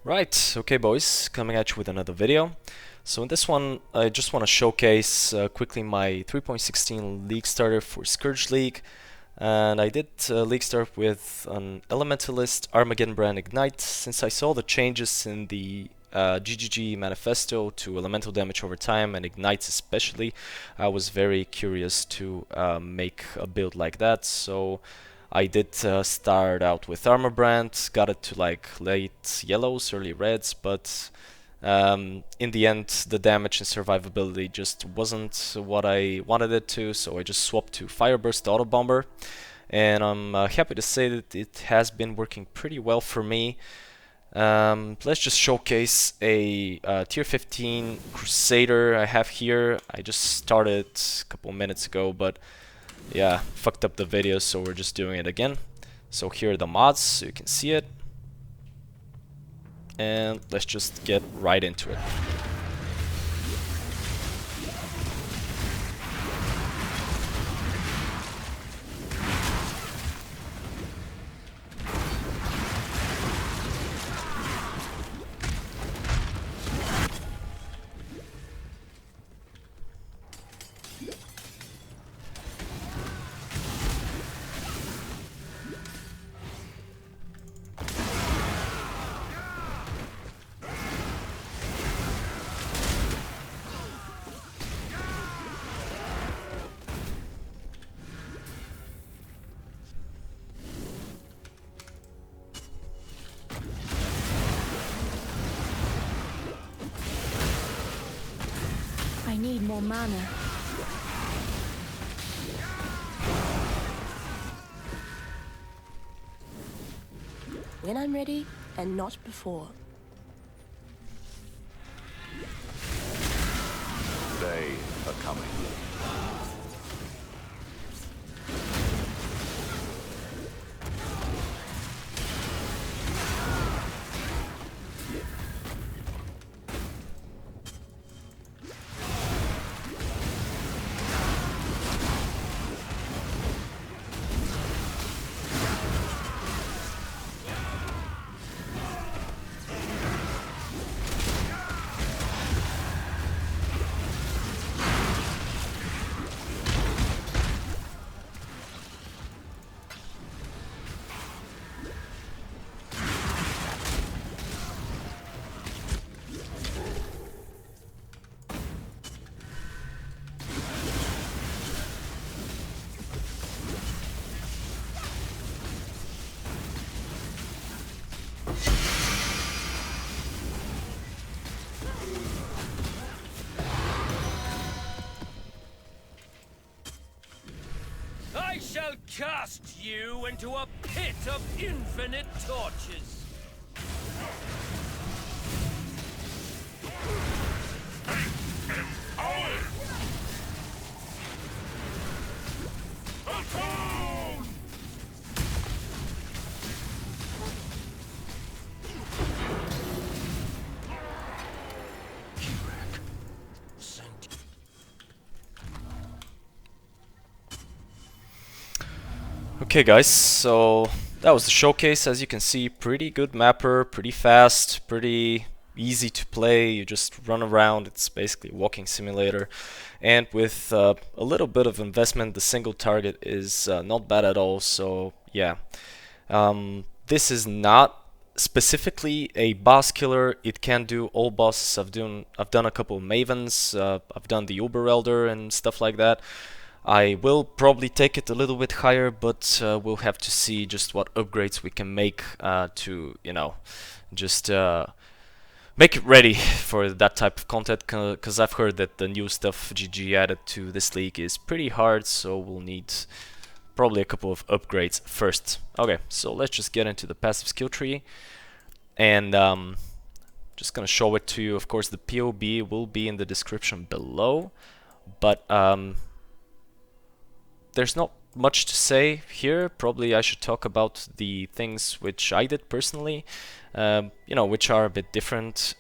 Right, okay boys, coming at you with another video. So in this one, I just want to showcase quickly my 3.16 League starter for Scourge League. And I did League start with an Elementalist, Armageddon Brand Ignite. Since I saw the changes in the GGG manifesto to elemental damage over time and ignites especially, I was very curious to make a build like that. So I did start out with Armor Brand, got it to like late yellows, early reds, but in the end the damage and survivability just wasn't what I wanted it to, so I just swapped to Fireburst Autobomber, and I'm happy to say that it has been working pretty well for me. Let's just showcase a tier 15 Crusader I have here. I just started a couple minutes ago, but yeah, fucked up the video, so we're just doing it again. So here are the mods, so you can see it. And let's just get right into it. I need more mana. When I'm ready, and not before. They are coming. I shall cast you into a pit of infinite torches. Okay guys, so that was the showcase. As you can see, pretty good mapper, pretty fast, pretty easy to play. You just run around, it's basically a walking simulator. And with a little bit of investment, the single target is not bad at all. So yeah, this is not specifically a boss killer. It can do all bosses. I've done a couple of Mavens, I've done the Uber Elder and stuff like that. I will probably take it a little bit higher, but we'll have to see just what upgrades we can make to, you know, just make it ready for that type of content, because I've heard that the new stuff GG added to this league is pretty hard, so we'll need probably a couple of upgrades first. Okay, so let's just get into the passive skill tree, and just gonna show it to you. Of course, the PoE will be in the description below, but there's not much to say here. Probably I should talk about the things which I did personally, you know, which are a bit different.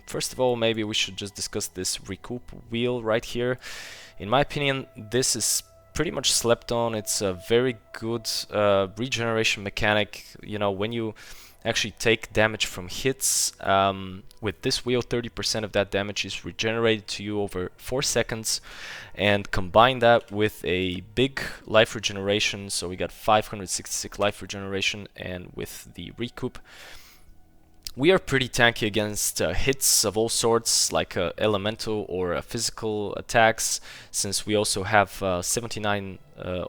First of all, maybe we should just discuss this Recoup wheel right here. In my opinion, this is pretty much slept on. It's a very good regeneration mechanic. You know, when you actually take damage from hits. With this wheel, 30% of that damage is regenerated to you over 4 seconds, and combine that with a big life regeneration, so we got 566 life regeneration, and with the Recoup, we are pretty tanky against hits of all sorts, like elemental or physical attacks, since we also have 79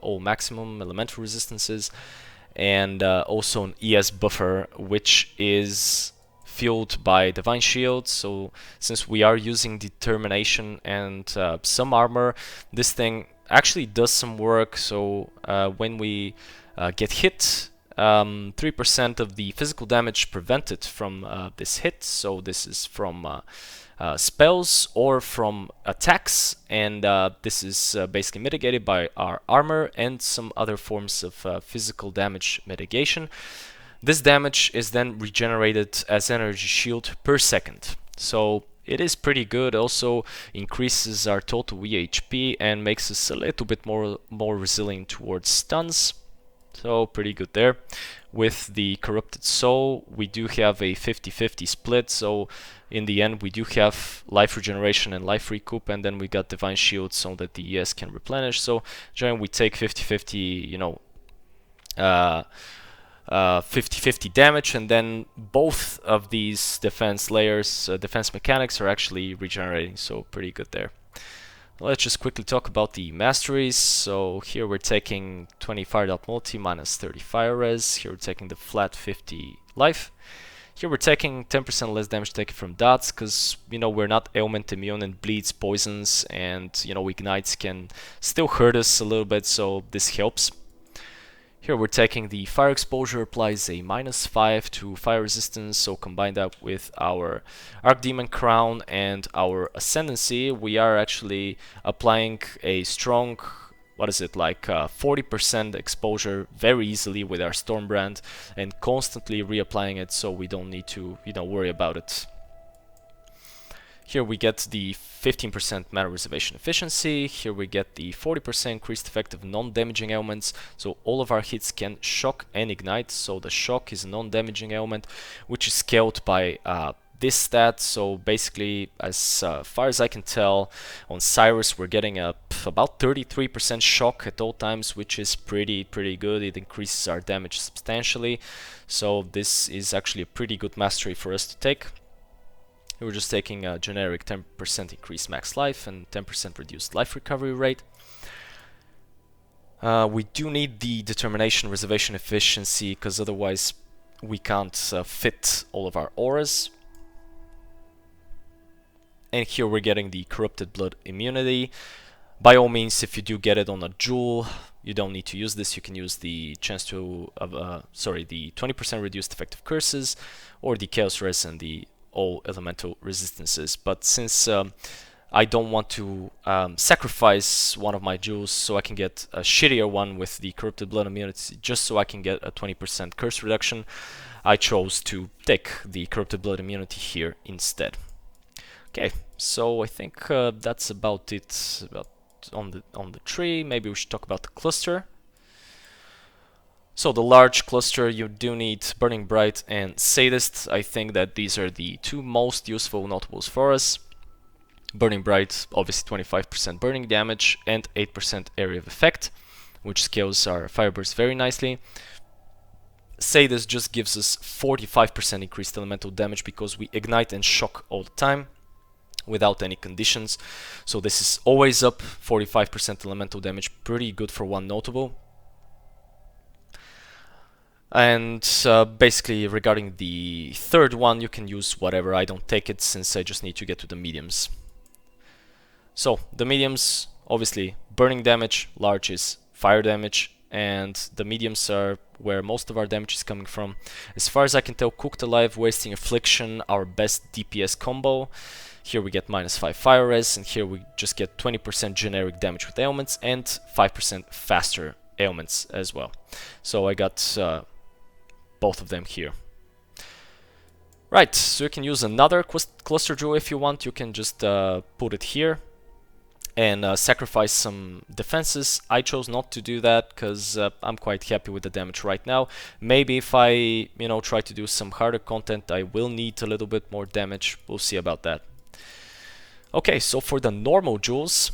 all maximum elemental resistances, and also an ES buffer, which is fueled by Divine Shield. So since we are using Determination and some armor, this thing actually does some work. So when we get hit, 3% of the physical damage prevented from this hit, so this is from spells or from attacks, and this is basically mitigated by our armor and some other forms of physical damage mitigation. This damage is then regenerated as energy shield per second, so it is pretty good. Also increases our total VHP and makes us a little bit more resilient towards stuns. So pretty good there. With the Corrupted Soul, we do have a 50-50 split, so in the end we do have life regeneration and life recoup, and then we got Divine Shield so that the ES can replenish. So generally we take 50-50, you know, 50-50 damage, and then both of these defense layers, defense mechanics are actually regenerating, so pretty good there. Let's just quickly talk about the masteries. So here we're taking 20 fire dot multi minus 30 fire res. Here we're taking the flat 50 life. Here we're taking 10% less damage taken from dots, because you know we're not ailment immune and bleeds, poisons, and you know ignites can still hurt us a little bit, so this helps. Here we're taking the fire exposure, applies a -5 to fire resistance, so combine that with our Archdemon Crown and our Ascendancy, we are actually applying a strong, what is it, like 40% exposure very easily with our Stormbrand, and constantly reapplying it so we don't need to, you know, worry about it. Here we get the 15% mana reservation efficiency. Here we get the 40% increased effect of non-damaging elements. So all of our hits can shock and ignite. So the shock is a non-damaging element, which is scaled by this stat. So basically, as far as I can tell, on Cyrus we're getting about 33% shock at all times, which is pretty good. It increases our damage substantially. So this is actually a pretty good mastery for us to take. We're just taking a generic 10% increased max life and 10% reduced life recovery rate. We do need the determination reservation efficiency, because otherwise we can't fit all of our auras. And here we're getting the corrupted blood immunity. By all means, if you do get it on a jewel, you don't need to use this. You can use the chance to, the 20% reduced effective curses, or the chaos res and the all elemental resistances. But since I don't want to sacrifice one of my jewels so I can get a shittier one with the corrupted blood immunity, just so I can get a 20% curse reduction, I chose to take the corrupted blood immunity here instead. Okay, so I think that's about it on the tree. Maybe we should talk about the cluster. So the large cluster, you do need Burning Bright and Sadist. I think that these are the two most useful notables for us. Burning Bright, obviously 25% burning damage and 8% area of effect, which scales our fireburst very nicely. Sadist just gives us 45% increased elemental damage because we ignite and shock all the time without any conditions. So this is always up, 45% elemental damage, pretty good for one notable. And basically regarding the third one, you can use whatever. I don't take it since I just need to get to the mediums. So the mediums, obviously burning damage, large is fire damage, and the mediums are where most of our damage is coming from. As far as I can tell, Cooked Alive, Wasting Affliction, our best DPS combo. Here we get -5 fire res, and here we just get 20% generic damage with ailments and 5% faster ailments as well. So I got both of them here. Right, so you can use another cluster jewel if you want. You can just put it here. and sacrifice some defenses. I chose not to do that because I'm quite happy with the damage right now. Maybe if I, you know, try to do some harder content, I will need a little bit more damage. We'll see about that. Okay, so for the normal jewels,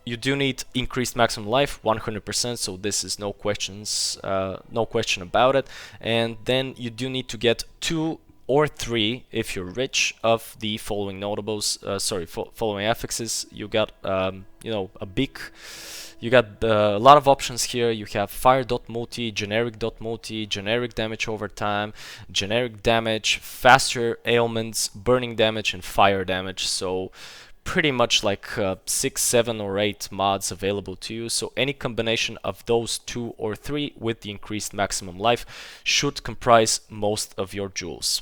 you do need increased maximum life, 100%, so this is no question about it. And then you do need to get 2 or 3, if you're rich, of the following notables, following affixes. You got, you know, you got a lot of options here. You have fire dot multi, generic dot multi, generic damage over time, generic damage, faster ailments, burning damage, and fire damage. So pretty much like 6, 7, or 8 mods available to you. So any combination of those 2 or 3 with the increased maximum life should comprise most of your jewels.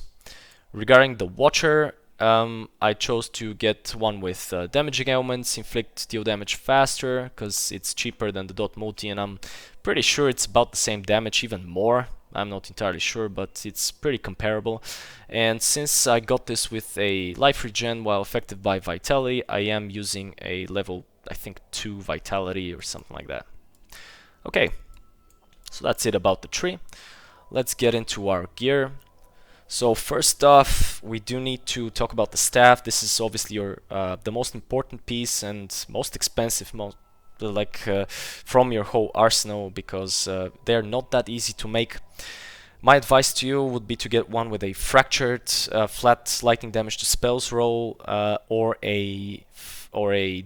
Regarding the Watcher, I chose to get one with damaging elements, inflict deal damage faster, because it's cheaper than the dot multi, and I'm pretty sure it's about the same damage, even more. I'm not entirely sure, but it's pretty comparable. And since I got this with a life regen while affected by vitality, I am using a level, I think, 2 vitality or something like that. Okay, so that's it about the tree. Let's get into our gear. So first off, we do need to talk about the staff. This is obviously your the most important piece and most expensive, from your whole arsenal, because they're not that easy to make. My advice to you would be to get one with a fractured flat lightning damage to spells roll, or a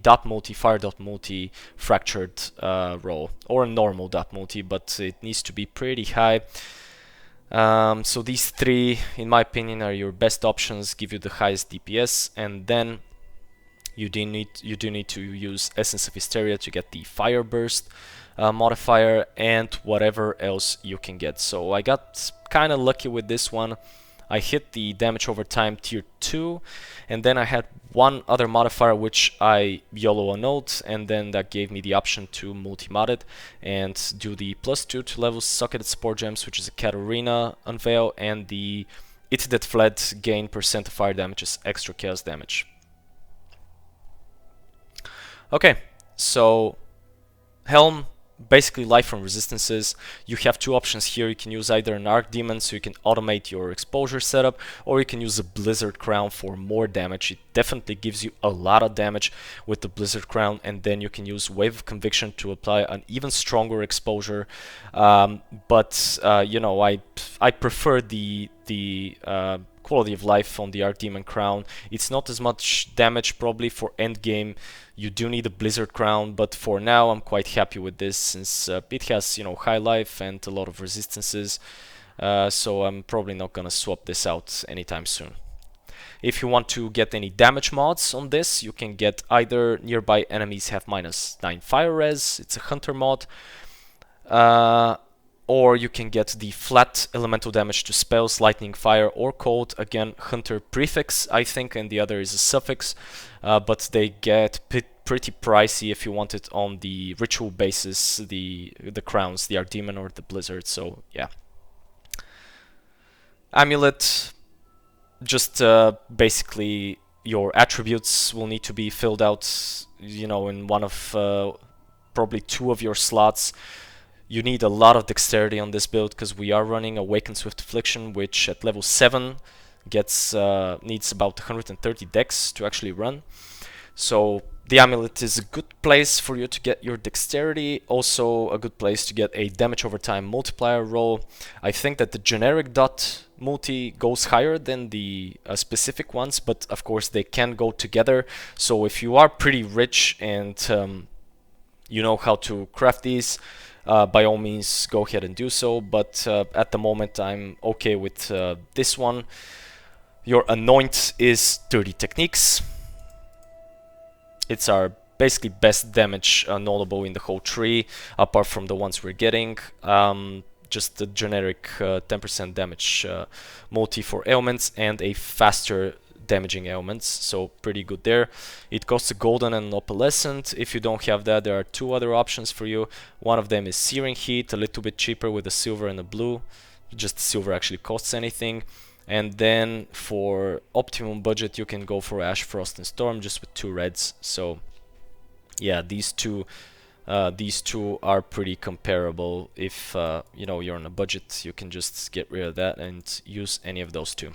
dot multi, fire dot multi fractured roll, or a normal dot multi, but it needs to be pretty high. So these 3, in my opinion, are your best options, give you the highest DPS, and then you do need to use Essence of Hysteria to get the Fire Burst modifier and whatever else you can get. So I got kind of lucky with this one. I hit the damage over time tier 2, and then I had one other modifier which I YOLO annulled, and then that gave me the option to multi-mod it and do the +2 to level Socketed Spore Gems, which is a Katarina Unveil, and the It That Fled gain % of fire damage is extra chaos damage. Okay, so Helm, basically life from resistances. You have 2 options here. You can use either an Archdemon, so you can automate your exposure setup, or you can use a Blizzard Crown for more damage. It definitely gives you a lot of damage with the Blizzard Crown, and then you can use Wave of Conviction to apply an even stronger exposure. You know, I prefer the quality of life on the Archdemon Crown. It's not as much damage probably for endgame. You do need a Blizzard Crown, but for now I'm quite happy with this, since it has, you know, high life and a lot of resistances. So I'm probably not gonna swap this out anytime soon. If you want to get any damage mods on this, you can get either Nearby Enemies Have -9 Fire Res, it's a Hunter mod, or you can get the flat elemental damage to spells, lightning, fire, or cold. Again, Hunter prefix, I think, and the other is a suffix, but they get pretty pricey if you want it on the ritual basis, the crowns, the Archdemon or the Blizzard, so yeah. Amulet, just basically your attributes will need to be filled out, you know, in one of probably 2 of your slots. You need a lot of dexterity on this build because we are running Awakened Swift Affliction, which at level 7 needs about 130 dex to actually run. So the amulet is a good place for you to get your dexterity, also a good place to get a damage over time multiplier roll. I think that the generic dot multi goes higher than the specific ones, but of course they can go together. So if you are pretty rich and you know how to craft these, by all means go ahead and do so, but at the moment I'm okay with this one. Your Anoint is 30 techniques. It's our basically best damage notable in the whole tree, apart from the ones we're getting. Just the generic 10% damage multi for ailments and a faster damaging ailments, so pretty good there. It costs a golden and an opalescent. If you don't have that, there are 2 other options for you. One of them is Searing Heat, a little bit cheaper with a silver and a blue. Just silver actually costs anything. And then for optimum budget you can go for Ash, Frost and Storm, just with 2 reds. So yeah, these two are pretty comparable. If you know, you're on a budget, you can just get rid of that and use any of those two.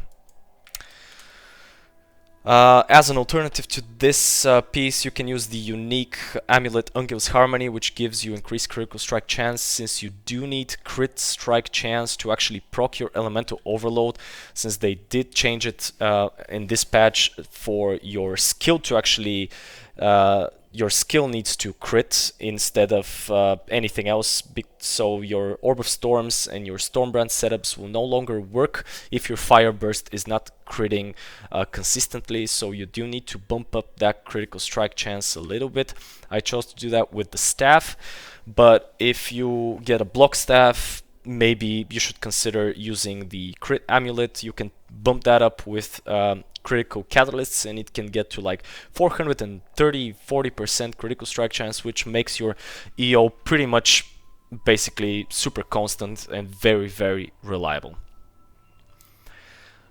As an alternative to this piece, you can use the unique amulet Ungil's Harmony, which gives you increased critical strike chance, since you do need crit strike chance to actually proc your elemental overload, since they did change it in this patch for your skill to actually your skill needs to crit instead of anything else, so your Orb of Storms and your Stormbrand setups will no longer work if your Fire Burst is not critting consistently, so you do need to bump up that critical strike chance a little bit. I chose to do that with the staff, but if you get a block staff, maybe you should consider using the crit amulet. You can bump that up with critical catalysts, and it can get to like 430-40% critical strike chance, which makes your EO pretty much basically super constant and very, very reliable.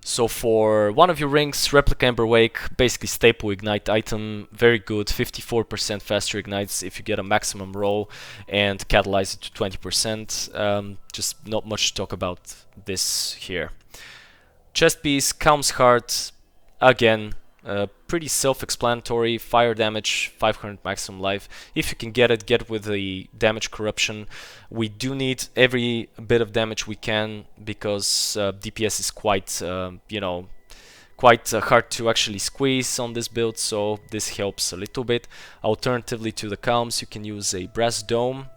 So for one of your rings, Replica Ember Wake, basically staple ignite item, very good, 54% faster ignites if you get a maximum roll and catalyze it to 20%. Just not much to talk about this here. Chest piece, Calm's Heart, again, pretty self-explanatory. Fire damage, 500 maximum life. If you can get it with the damage corruption. We do need every bit of damage we can, because DPS is quite, you know, quite hard to actually squeeze on this build, so this helps a little bit. Alternatively to the Calms, you can use a Brass Dome.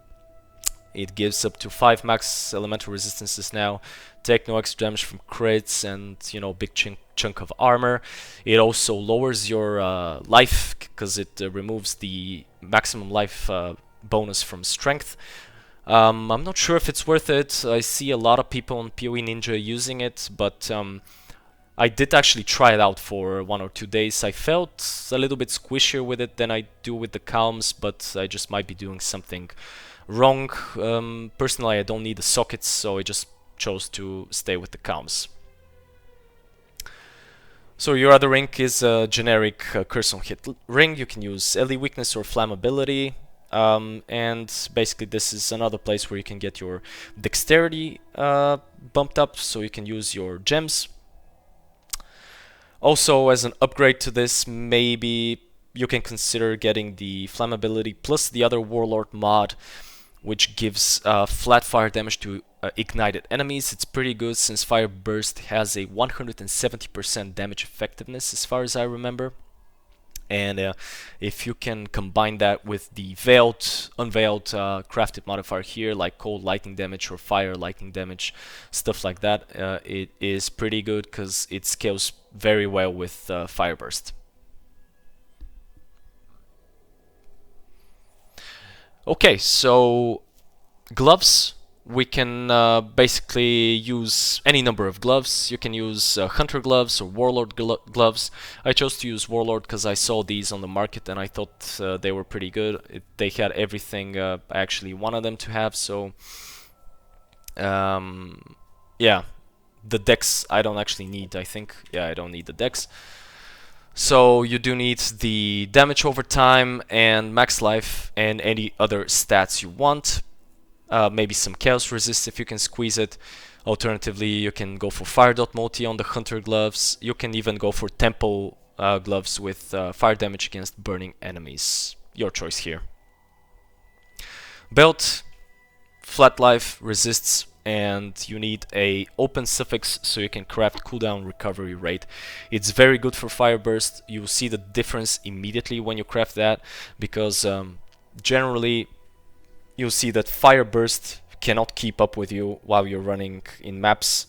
It gives up to 5 max elemental resistances now. Take no extra damage from crits, and you know, big chunk of armor. It also lowers your life, because it removes the maximum life bonus from strength. I'm not sure if it's worth it. I see a lot of people on PoE Ninja using it, but I did actually try it out for 1 or 2 days. I felt a little bit squishier with it than I do with the Calms, but I just might be doing something wrong. Personally, I don't need the sockets, so I just chose to stay with the Calms. So your other ring is a generic Curse on Hit ring. You can use Ellie Weakness or Flammability. And basically this is another place where you can get your Dexterity bumped up, so you can use your gems. Also, as an upgrade to this, maybe you can consider getting the Flammability plus the other Warlord mod, which gives flat fire damage to ignited enemies. It's pretty good, since Fire Burst has a 170% damage effectiveness as far as I remember. And if you can combine that with the veiled, unveiled crafted modifier here, like cold lightning damage or fire lightning damage, stuff like that, it is pretty good, because it scales very well with Fire Burst. Okay, so gloves. We can basically use any number of gloves. You can use Hunter gloves or Warlord gloves. I chose to use Warlord because I saw these on the market and I thought they were pretty good. They had everything I actually wanted them to have, so yeah. The dex I don't actually need, I think. Yeah, I don't need the dex. So you do need the damage over time and max life and any other stats you want. Maybe some chaos resist if you can squeeze it. Alternatively, you can go for fire dot multi on the hunter gloves. You can even go for tempo gloves with fire damage against burning enemies. Your choice here. Belt, flat life, resists, and you need a open suffix so you can craft cooldown recovery rate. It's very good for fire burst. You see the difference immediately when you craft that, because generally you'll see that fire burst cannot keep up with you while you're running in maps.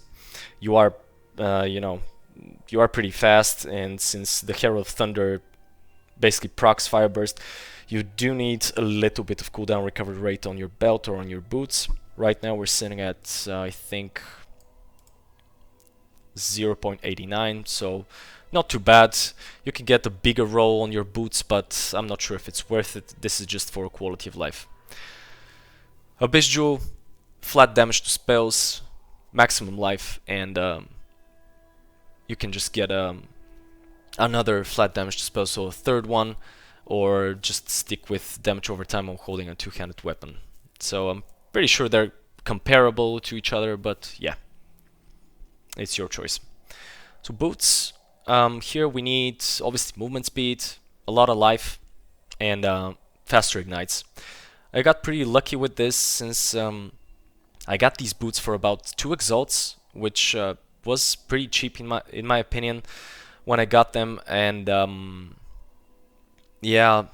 You are you are pretty fast, and since the Herald of Thunder basically procs fire burst, you do need a little bit of cooldown recovery rate on your belt or on your boots. Right now we're sitting at I think 0.89, so not too bad. You can get a bigger roll on your boots, but I'm not sure if it's worth it. This is just for quality of life. Abyss Jewel, flat damage to spells, maximum life, and you can just get another flat damage to spells, so a third one, or just stick with damage over time on holding a two-handed weapon. So I'm pretty sure they're comparable to each other, but yeah, it's your choice. So boots, here we need obviously movement speed, a lot of life, and faster ignites. I got pretty lucky with this since I got these boots for about 2 exalts, which was pretty cheap in my opinion when I got them, and yeah,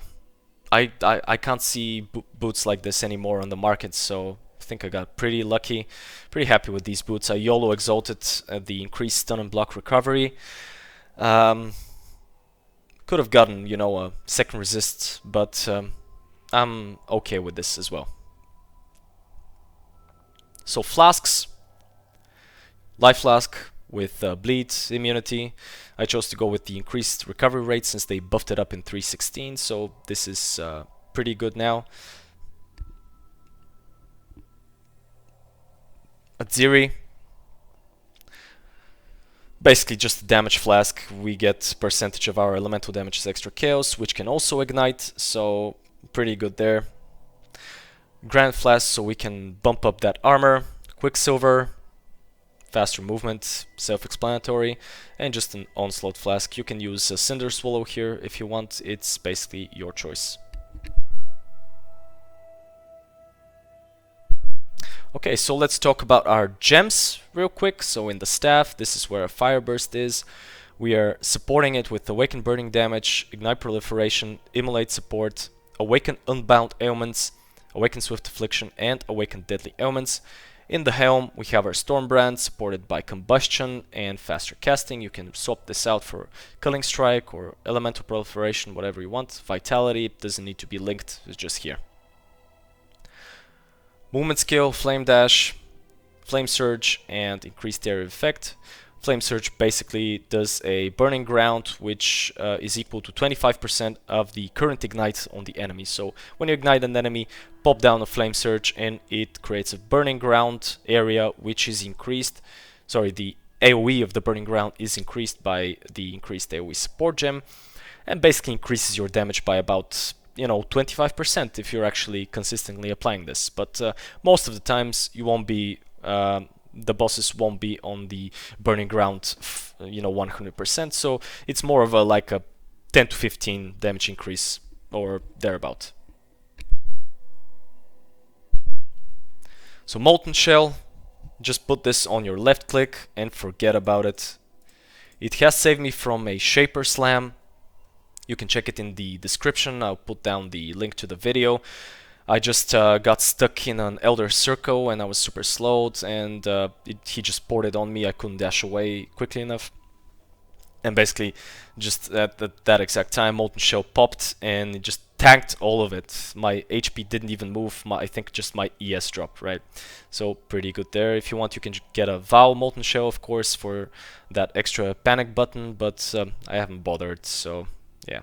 I can't see boots like this anymore on the market, so I think I got pretty lucky, pretty happy with these boots. I YOLO exalted the increased stun and block recovery. Could have gotten, you know, a second resist, but I'm okay with this as well. So Flasks, Life Flask with bleed immunity. I chose to go with the increased recovery rate since they buffed it up in 3.16, so this is pretty good now. Atziri, basically just a damage flask. We get percentage of our elemental damage as extra chaos, which can also ignite, so pretty good there. Grand Flask, so we can bump up that armor. Quicksilver, faster movement, self-explanatory, and just an Onslaught Flask. You can use a Cinder Swallow here if you want, it's basically your choice. Okay, so let's talk about our gems real quick. So in the staff, this is where a Fire Burst is. We are supporting it with Awaken Burning Damage, Ignite Proliferation, Immolate Support, Awaken Unbound Ailments, Awaken Swift Affliction, and Awaken Deadly Ailments. In the helm, we have our Stormbrand, supported by Combustion and Faster Casting. You can swap this out for Killing Strike or Elemental Proliferation, whatever you want. Vitality doesn't need to be linked, it's just here. Movement skill, Flame Dash, Flame Surge, and Increased Area of Effect. Flame Surge basically does a Burning Ground, which is equal to 25% of the current ignite on the enemy. So when you ignite an enemy, pop down a Flame Surge and it creates a Burning Ground area, which is increased. Sorry, the AoE of the Burning Ground is increased by the increased AoE support gem, and basically increases your damage by about, you know, 25% if you're actually consistently applying this. But most of the times you won't be the bosses won't be on the burning ground, you know, 100%. So it's more of a like a 10 to 15 damage increase or thereabout. So Molten Shell, just put this on your left click and forget about it. It has saved me from a Shaper Slam. You can check it in the description. I'll put down the link to the video. I just got stuck in an Elder Circle and I was super slowed, and he just ported on me. I couldn't dash away quickly enough. And basically, just at that exact time, Molten Shell popped and it just tanked all of it. My HP didn't even move. I think just my ES dropped, right? So pretty good there. If you want, you can get a Vaal Molten Shell, of course, for that extra panic button, but I haven't bothered, so yeah.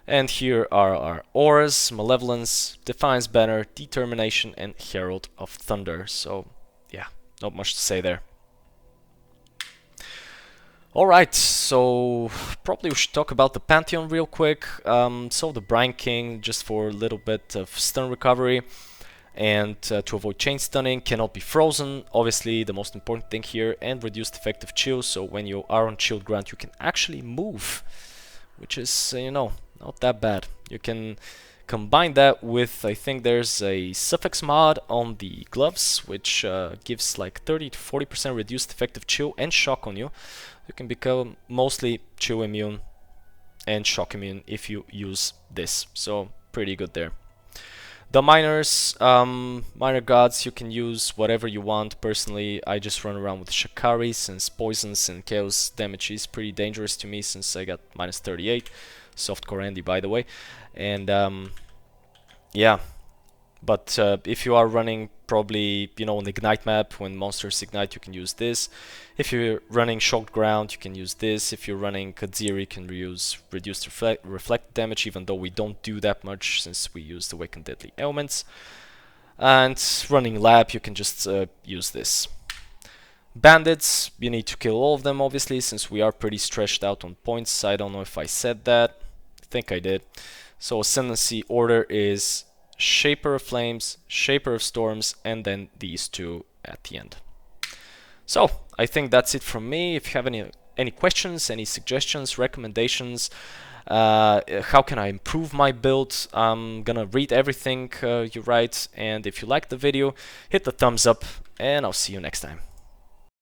And here are our auras: Malevolence, Defiance Banner, Determination, and Herald of Thunder. So yeah, not much to say there. Alright, so probably we should talk about the Pantheon real quick. So the Brine King, just for a little bit of stun recovery and to avoid chain stunning, cannot be frozen, obviously the most important thing here, and reduced effective chill, so when you are on chilled ground you can actually move, which is, you know, not that bad. You can combine that with, I think there's a suffix mod on the gloves, which gives like 30 to 40% reduced effective chill and shock on you. You can become mostly chill immune and shock immune if you use this, so pretty good there. The minors, minor gods, you can use whatever you want. Personally, I just run around with Shakari since poisons and chaos damage is pretty dangerous to me since I got minus 38. Softcore Andy, by the way. And yeah, but if you are running probably, you know, an ignite map, when monsters ignite, you can use this. If you're running shocked ground, you can use this. If you're running Kadziri, you can use reduced reflect damage, even though we don't do that much since we use the Awakened Deadly Ailments. And running lab, you can just use this. Bandits, you need to kill all of them, obviously, since we are pretty stretched out on points. I don't know if I said that. I think I did. So Ascendancy order is Shaper of Flames, Shaper of Storms, and then these two at the end. So I think that's it from me. If you have any questions, any suggestions, recommendations, how can I improve my build, I'm gonna read everything you write. And if you like the video, hit the thumbs up, and I'll see you next time.